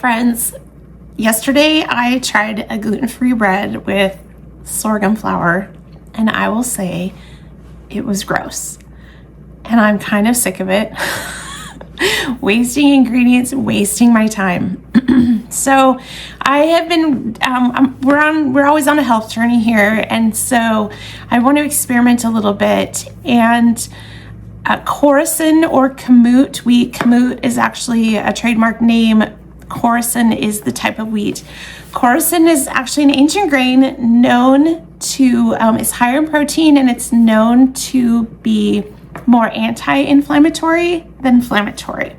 friends. Yesterday I tried a gluten-free bread with sorghum flour, and I will say it was gross. And I'm kind of sick of it. Wasting ingredients, wasting my time. So I have been, we're always on a health journey here, and so I want to experiment a little bit. And Coruscant or Kamut wheat. Kamut is actually a trademark name. Coruscant is the type of wheat. Coruscant is actually an ancient grain known to, it's higher in protein, and it's known to be more anti-inflammatory than inflammatory.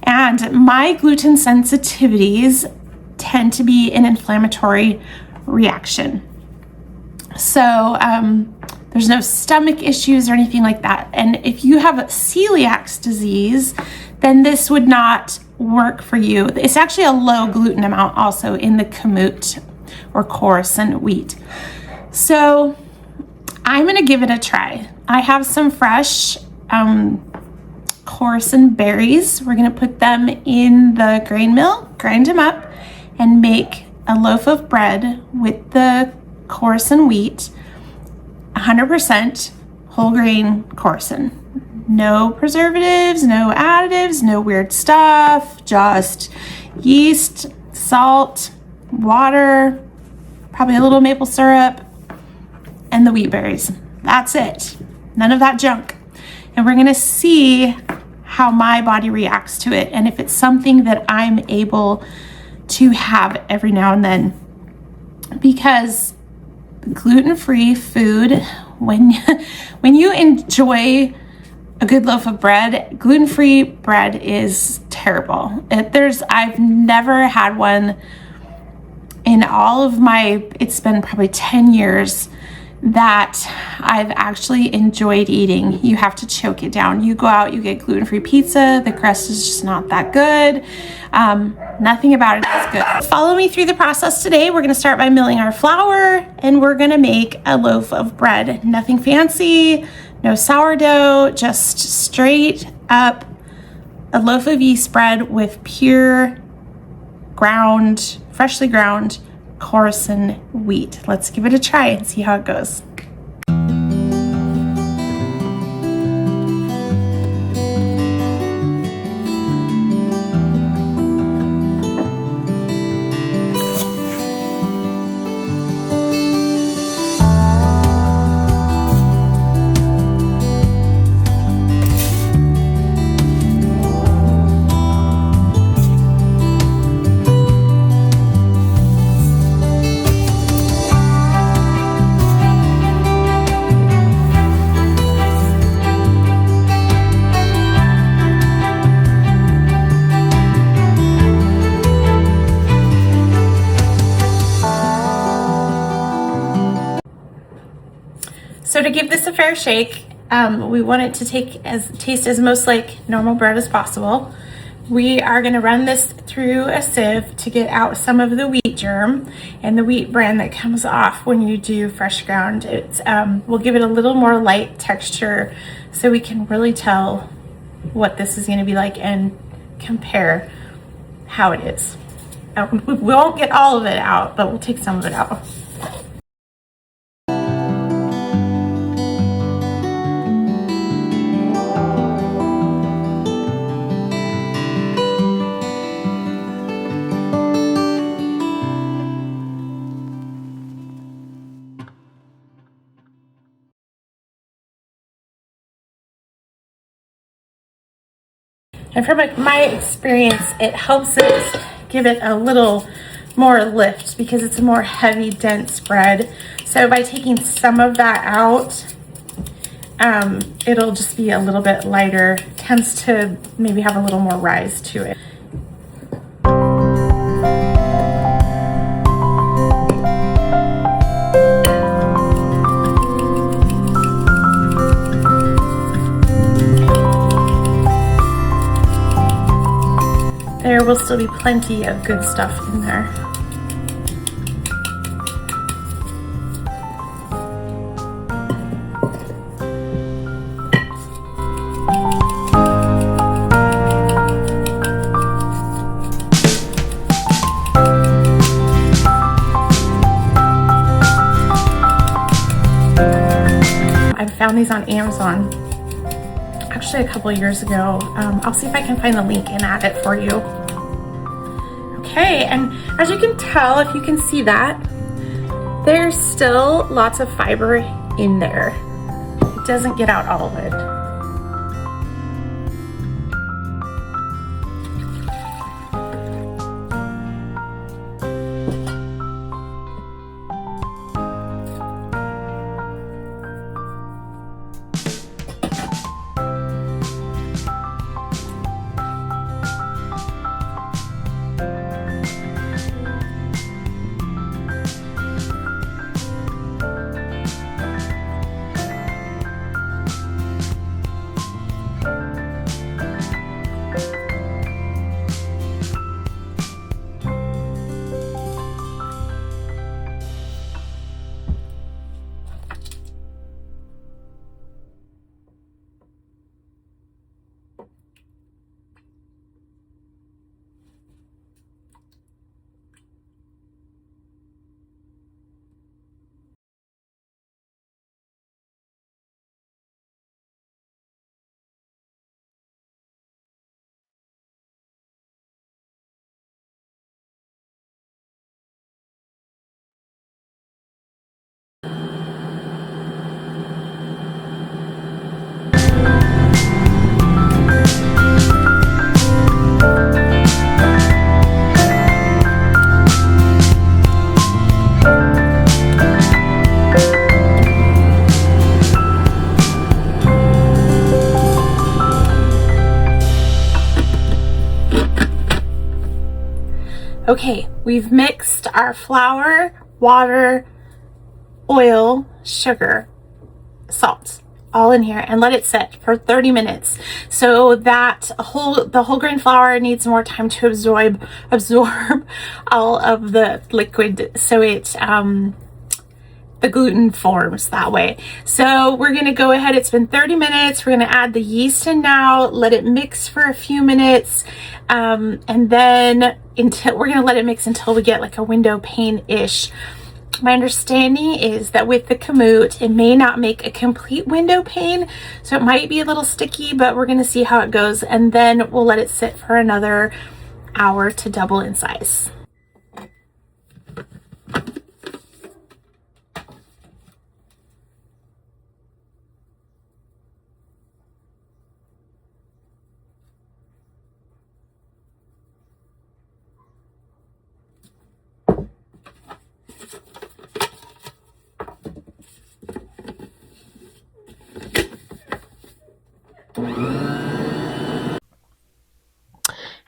And my gluten sensitivities tend to be an inflammatory reaction. So there's no stomach issues or anything like that. And if you have celiac disease, then this would not work for you. It's actually a low gluten amount also in the Kamut or Coruscant wheat. So I'm gonna give it a try. I have some fresh Coruscant berries. We're gonna put them in the grain mill, grind them up, and make a loaf of bread with the Coruscant wheat, 100% whole grain Coruscant. No preservatives, no additives, no weird stuff, just yeast, salt, water, probably a little maple syrup, and the wheat berries. That's it. None of that junk. And we're gonna see how my body reacts to it, and if it's something that I'm able to have every now and then. Because gluten-free food, when you enjoy a good loaf of bread, gluten-free bread is terrible. I've never had one in all of my, it's been probably 10 years that I've actually enjoyed eating. You have to choke it down. You go out, you get gluten-free pizza, the crust is just not that good. Nothing about it is good. Follow me through the process today. We're gonna start by milling our flour, and we're gonna make a loaf of bread. Nothing fancy, no sourdough, just straight up a loaf of yeast bread with pure ground, freshly ground Coruscant wheat. Let's give it a try and see how it goes. So to give this a fair shake, we want it to taste as most like normal bread as possible. We are going to run this through a sieve to get out some of the wheat germ and the wheat bran that comes off when you do fresh ground. We'll give it a little more light texture so we can really tell what this is going to be like and compare how it is. We won't get all of it out, but we'll take some of it out. And from my experience, it helps it give it a little more lift because it's a more heavy, dense bread. So by taking some of that out, it'll just be a little bit lighter, tends to maybe have a little more rise to it. There will still be plenty of good stuff in there. I found these on Amazon actually a couple of years ago. I'll see if I can find the link and add it for you. Okay, and as you can tell, if you can see that, there's still lots of fiber in there. It doesn't get out all of it. Okay, we've mixed our flour, water, oil, sugar, salt, all in here, and let it sit for 30 minutes so that the whole grain flour needs more time to absorb all of the liquid, so it the gluten forms that way. So we're gonna go ahead, it's been 30 minutes, we're gonna add the yeast in now, let it mix for a few minutes, and then we're gonna let it mix until we get like a window pane-ish. My understanding is that with the Kamut, it may not make a complete window pane, so it might be a little sticky, but we're gonna see how it goes, and then we'll let it sit for another hour to double in size.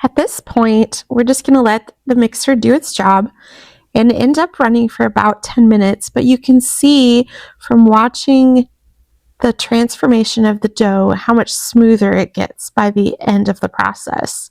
At this point, we're just going to let the mixer do its job and end up running for about 10 minutes. But you can see from watching the transformation of the dough how much smoother it gets by the end of the process.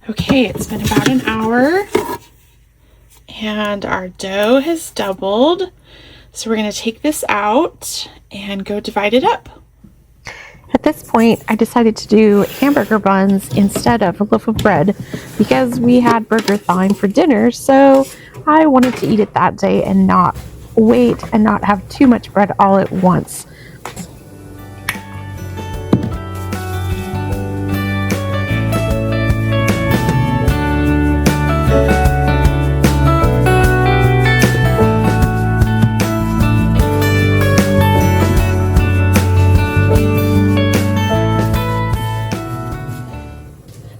Okay, it's been about an hour and our dough has doubled. So we're going to take this out and go divide it up. At this point, I decided to do hamburger buns instead of a loaf of bread because we had burger thawing for dinner. So I wanted to eat it that day and not wait and not have too much bread all at once.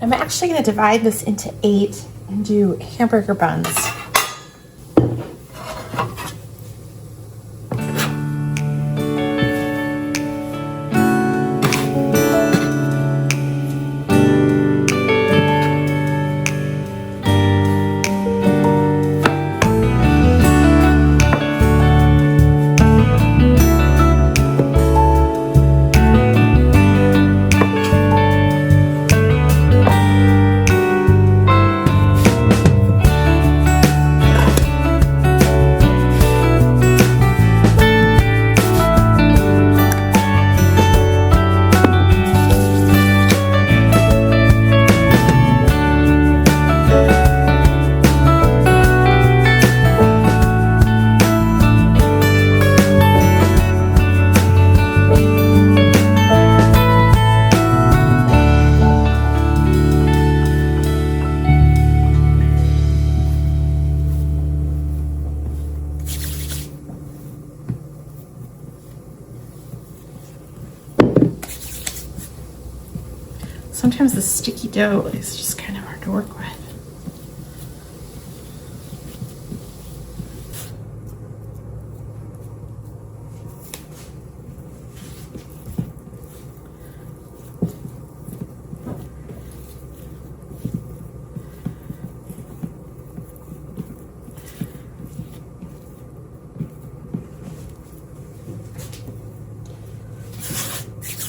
I'm actually going to divide this into 8 and do hamburger buns. sometimes the sticky dough is just kind of hard to work with.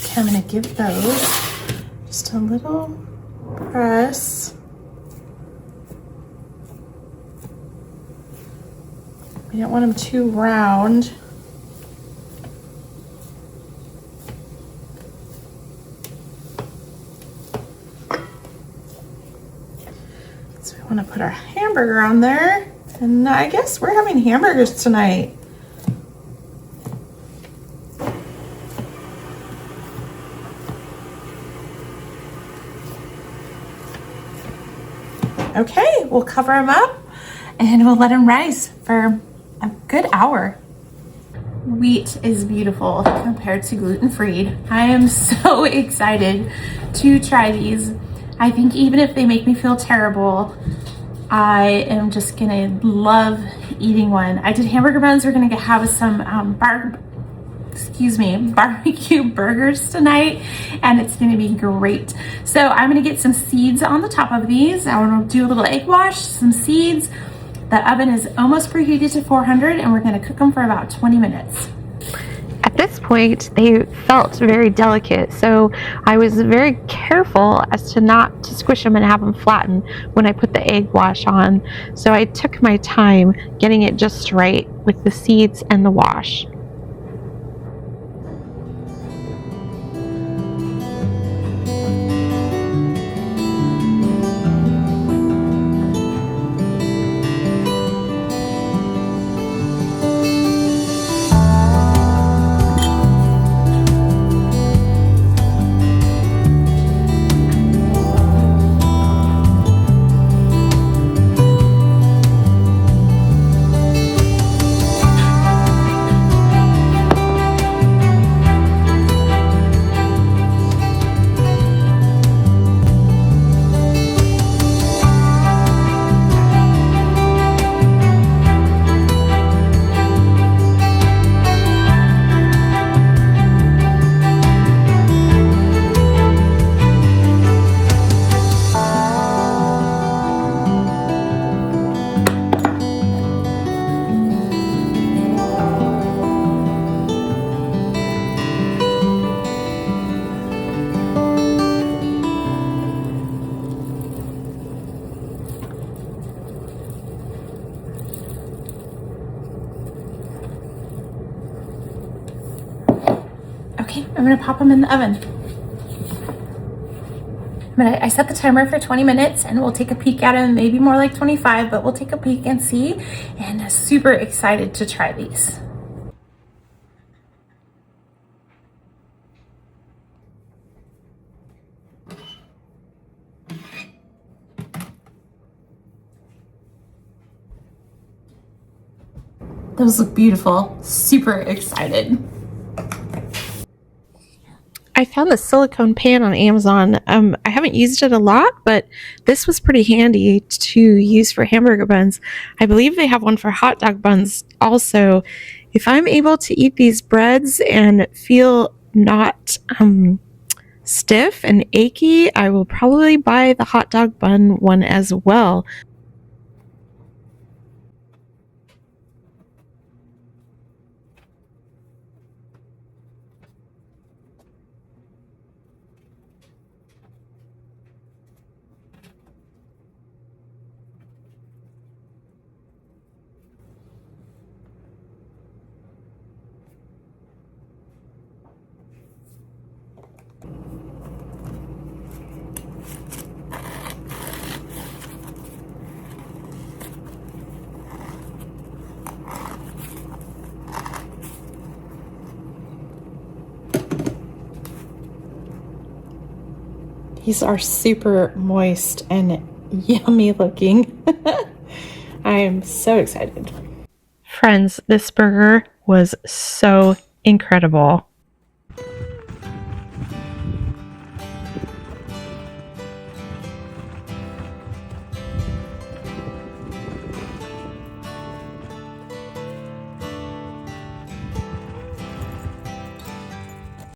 Okay, I'm going to give those just a little press. We don't want them too round. So we want to put our hamburger on there. And I guess we're having hamburgers tonight. Okay, we'll cover them up and we'll let them rise for a good hour. Wheat is beautiful compared to gluten-free. I am so excited to try these. I think even if they make me feel terrible, I am just gonna love eating one. I did hamburger buns. We're gonna have some barbecue burgers tonight, and it's gonna be great. So I'm gonna get some seeds on the top of these. I wanna do a little egg wash, some seeds. The oven is almost preheated to 400, and we're gonna cook them for about 20 minutes. At this point, they felt very delicate, so I was very careful as to not to squish them and have them flatten when I put the egg wash on. So I took my time getting it just right with the seeds and the wash. Okay, I'm gonna pop them in the oven. I set the timer for 20 minutes and we'll take a peek at them, maybe more like 25, but we'll take a peek and see. And I'm super excited to try these. Those look beautiful. Super excited. I found the silicone pan on Amazon. I haven't used it a lot, but this was pretty handy to use for hamburger buns. I believe they have one for hot dog buns also. If I'm able to eat these breads and feel not stiff and achy, I will probably buy the hot dog bun one as well. These are super moist and yummy looking. I am so excited. Friends, this burger was so incredible.